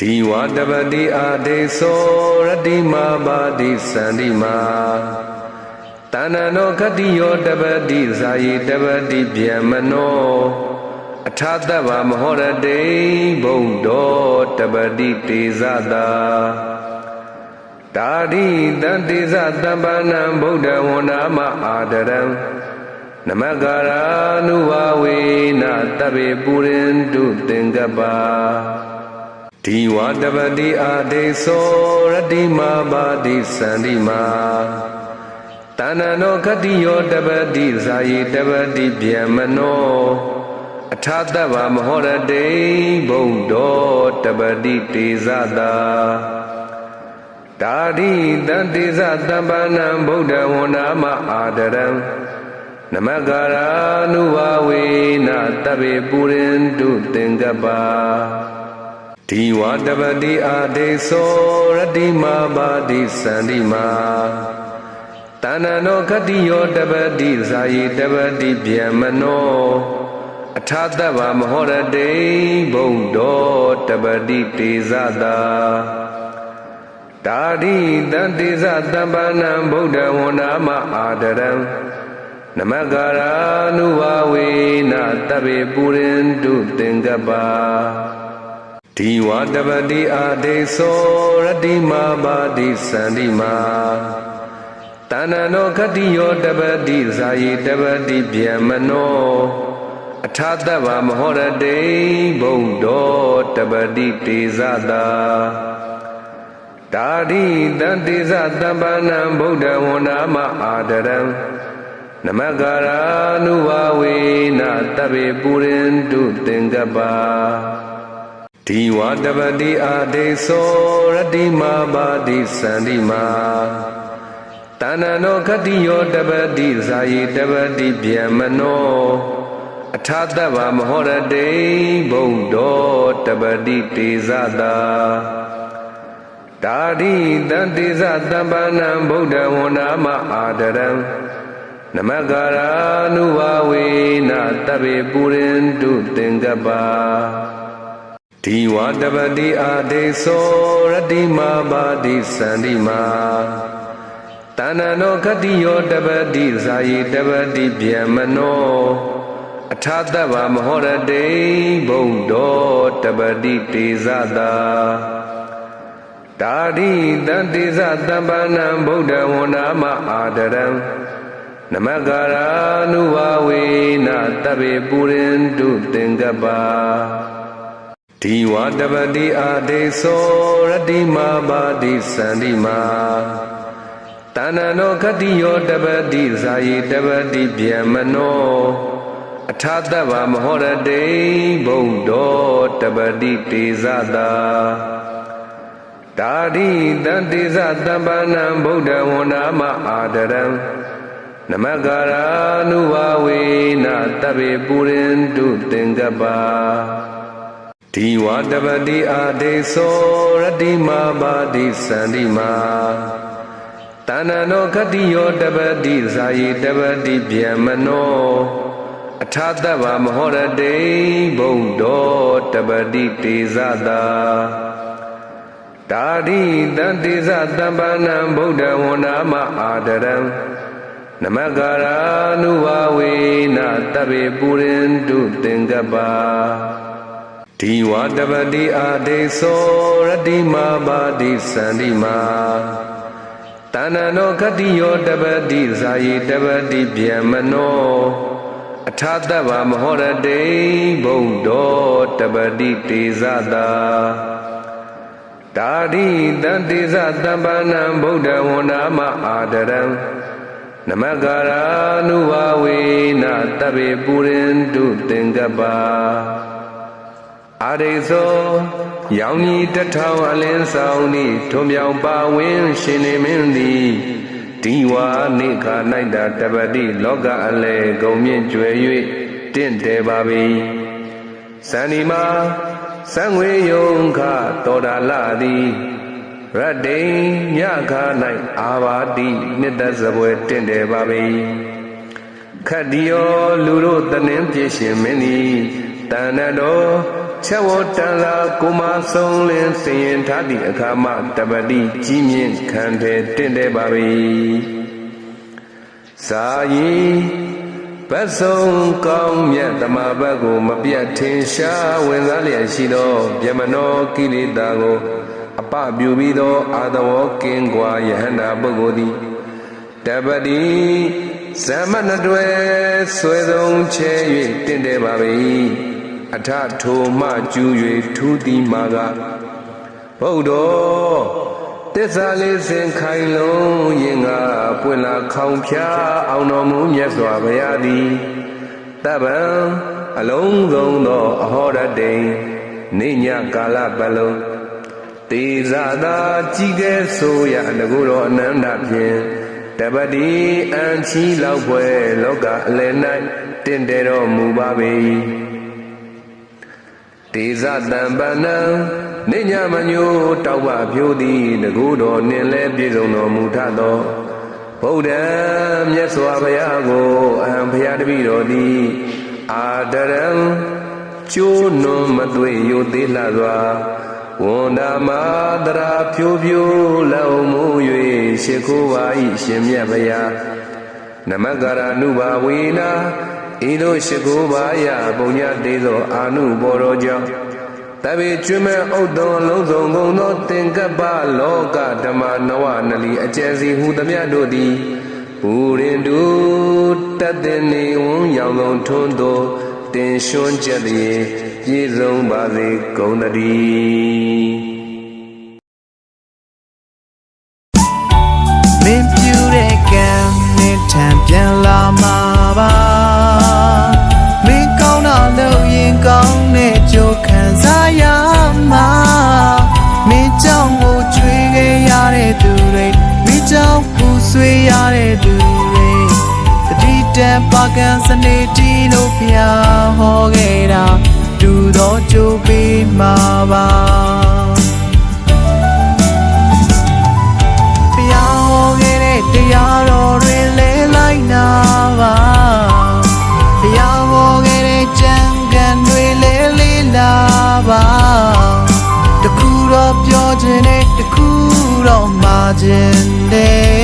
ဒီဝတပတိအာဒေသောရတိမာပါတိသန္တိမာတဏ္ဏနောခတိယောတပတိဇာယိတပတိဗျမနောအထာတဗ္ဗမဟောရတေဘုဒ္ဓောတပတိတေဇတာတာရိတံတေဇတမ္ပနံဗုဒ္ဓဝန္နာမအာဒရံနမကာရာနုဝဝေနတဗ္ဗေပုရိန္တုသင်္ကပ္ပဒီဝတပတိအာဒေသောရတိမာပါတိသန္တိမာတဏ္ဏနောခတိယောတပတိဇာယိတပတိဗျမနောအထာတဗ္ဗမဟောရတေဘုဒ္ဓောတပတိတေဇတာတာရိတံတေဇတမ္ပနံဗုဒ္ဓဝန္နာမအာဒရံနမကာရာနုဝဝေနတဗ္ဗေပုရိန္တုသင်္ကပ္ပဒီဝတပတိအာဒေသောရတိမာပါတိသန္တိမာတဏ္ဏနောခတိယောတပတိဇာယိတပတိဗျမနောအထာတဗ္ဗမဟောရတေဘုဒ္ဓောတပတိတေဇတာတာရိတံတေဇတမ္ပနံဗုဒ္ဓဝန္နာမအာဒရံနမကာရာနုဝဝေနတဗ္ဗေပုရိန္တုသင်္ကပ္ပဒီဝတပတိအာဒေသောရတိမာပါတိသန္တိမာတဏ္ဏနောခတိယောတပတိဇာယိတပတိဗျမနောအထာတဗ္ဗမဟောရတေဘုဒ္ဓောတပတိတေဇတာတာရိတံတေဇတမ္ပနံဗုဒ္ဓဝန္နာမအာဒရံနမကာရာနုဝဝေနတဗ္ဗေပုရိန္တုသင်္ကပ္ပဒီဝတပတိအာဒေသောရတိမာပါတိသန္တိမာတဏ္ဏနောခတိယောတပတိဇာယိတပတိဗျမနောအထာတဗ္ဗမဟောရတေဘုဒ္ဓောတပတိတေဇတာတာရိတံတေဇတမ္ပနံဗုဒ္ဓဝန္နာမအာဒရံနမကာရာနုဝဝေနတဗ္ဗေပုရိန္တုသင်္ကပ္ပဒီဝတပတိအာဒေသောရတိမာပါတိသန္တိမာတဏ္ဏနောခတိယောတပတိဇာယိတပတိဗျမနောအထာတဗ္ဗမဟောရတေဘုဒ္ဓောတပတိတေဇတာတာရိတံတေဇတမ္ပနံဗုဒ္ဓဝန္နာမအာဒရံနမကာရာနုဝဝေနတဗ္ဗေပုရိန္တုသင်္ကပ္ပဒီဝတပတိအာဒေသောရတိမာပါတိသန္တိမာတဏ္ဏနောခတိယောတပတိဇာယိတပတိဗျမနောအထာတဗ္ဗမဟောရတေဘုဒ္ဓောတပတိတေဇတာတာရိတံတေဇတမ္ပနံဗုဒ္ဓဝန္နာမအာဒရံနမကာရာနုဝဝေနတဗ္ဗေပုရိန္တုသင်္ကပ္ပဒီဝတပတိအာဒေသောရတိမာပါတိသန္တိမာတဏ္ဏနောခတိယောတပတိဇာယိတပတိဗျမနောအထာတဗ္ဗမဟောရတေဘုဒ္ဓောတပတိတေဇတာတာရိတံတေဇတမ္ပနံဗုဒ္ဓဝန္နာမအာဒရံနမကာရာနုဝဝေနတဗ္ဗေပုရိန္တုသင်္ကပ္ပဒီဝတပတိအာဒေသောရတိမာပါတိသန္တိမာတဏ္ဏနောခတိယောတပတိဇာယိတပတိဗျမနောအထာတဗ္ဗမဟောရတေဘုဒ္ဓောတပတိတေဇတာတာရိတံတေဇတမ္ပနံဗုဒ္ဓဝန္နာမအာဒရံနမကာရာနုဝဝေနတဗ္ဗေပုရိန္တုသင်္ကပ္ပအာရိသောရောင်ကြီးတထောင်အလင်းဆောင်ဤထုံမြောင်ပါဝင်ရှင်နေမင်းသည်ဒီဝါနိခာ၌တာတပတိလောကအလဲဂုံမြင့်ကျွယ်၍တင့်တယ်ပါပြီဇန်ဒီမာစံငွေယုံခတော်တာလသည်ရတ္တိညခာ၌အာဘာတိနှစ်သက်စပွဲတင့်တယ်ပါပြီခတ်ဒီယောလူတို့တနင်းပြည့်ရှင်မင်းသည်တဏ္ဍတော် ချက်ဝတန်လာကိုမဆုံးလင်းစင်ရင်ထားသည့်အခါမှတပတိကြီးမြင့်ခံတဲ့တင့်တယ်ပါပြီစာရင်ဘတ်ဆုံးကောင်းမြတ်တမဘတ်ကိုမပြတ်ထင်ရှားဝင်စားလျက်ရှိသောဗျမနောကိလေသာကိုအပပြုပြီးသောအာသဝကင်းကွာယဟန္တာပုဂ္ဂိုလ်သည်တပတိဇမနတွဲဆွဲဆုံးချဲ၍တင့်တယ်ပါပြီအထထိုမှကျူ၍ထူးသည်မှာကဘုဒ္ဓသစ္စာလေးစင်ခိုင်လုံးရင်ကပွင့်လာခေါင်ဖြာအောင်တော်မူမြတ်စွာဘုရားသည်တပ္ပံအလုံးစုံသောအဟောရတိန်နေညကာလပတ်လုံးတေဇာသာကြည်ကဲဆိုရတကူတော်အနန္တဖြင့်တပတိအံချီလောက်ပွဲလောကအလယ်၌တင့်တယ်တော်မူပါပေတေဇတံပဏံနေညမညိုတောက်ပဖြိုးသည်တကူတော်နှင့်လဲပြည့်စုံတော်မူထသောဗုဒ္ဓံမြတ်စွာဘုရားကိုအဟံဘုရားတပည့်တော်သည်အာတရံကျိုးနွန်မသွေယိုသေးလှစွာဝန္ဒမာတရာဖြိုးဖြိုးလောက်မှု၍ရှိခိုးပါ၏ရှင်မြတ်ဘုရားနမကာရနုဘာဝေနာဤသို့ရှိခိုးပါယပုံညတေသောအာနုဘောတော်ကြောင့်တပိကျွမ်းမဲ့ဥဒ္ဒောလုံးစုံကုန်သောသင်္ကပ္ပလောကဓမ္မနဝနလီအကျယ်စီဟူသမျှတို့သည်ဘူရင်တုတတ်တဲ့နေဝန်းရောင်ကုန်ထွန်းသောတင်ရွှွန်းချက်သည်ပြည့်စုံပါစေကုန်သတည်းမင်းပြူတဲ့ကံနဲ့ထံပြန်လာမှာပါမင်းကောင်းတော့လို့ရင်ကောင်းတဲ့ကြိုးခံစားရမှာမင်းကြောင့်ကိုကြွေးခဲ့ရတဲ့သူတွေမင်းကြောင့်ပူဆွေးရတဲ့သူတွေတတိတံပါကံစနေတီလို့ဖျားဟောခဲ့တာတူသောကြိုးပေးမှာပါတရားတော်တွင်လဲလိုက်နာပါဘုရားဟောခဲ့တဲ့ကြံကံတွေလဲလေးလာပါတခုတော့ပြောခြင်းနဲ့တခုတော့မှာခြင်းနဲ့